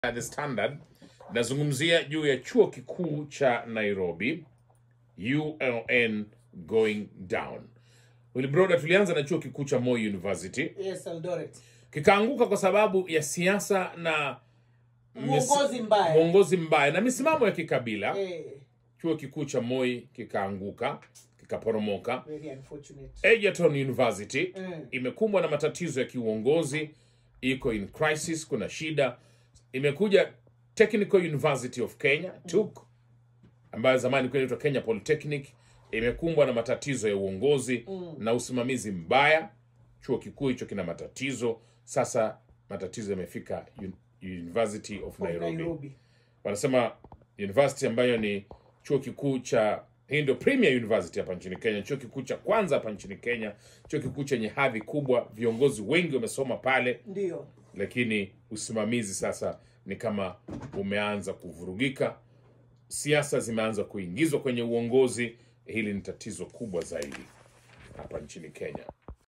The Standard nazungumzia juu ya chuo kikuu cha Nairobi, ULN going down. Wilibroda, tulianza na chuo kikuu cha Moi University. Yes, Eldoret. Kikaanguka kwa sababu ya siasa na uongozi mbaya na misimamo ya kikabila. Chuo kikuu cha Moi kikaanguka, kikaporomoka. Very unfortunate. Egerton University imekumbwa na matatizo ya kiuongozi, iko in crisis, kuna shida. Imekuja Technical University of Kenya, TUK, ambayo zamani inaitwa Kenya Polytechnic, imekumbwa na matatizo ya uongozi na usimamizi mbaya. Chuo kikuu hicho kina matatizo. Sasa matatizo yamefika University of Nairobi. Wanasema university ambayo ni chuo kikuu cha Indo Premier University hapa nchini Kenya, chuo kikuu cha kwanza hapa nchini Kenya, chuo kikuu chenye hadhi kubwa, viongozi wengi wamesoma pale. Ndio. Lakini usimamizi sasa ni kama umeanza kuvurugika. Siasa zimeanza kuingizwa kwenye uongozi. Hili ni tatizo kubwa zaidi hapa nchini Kenya.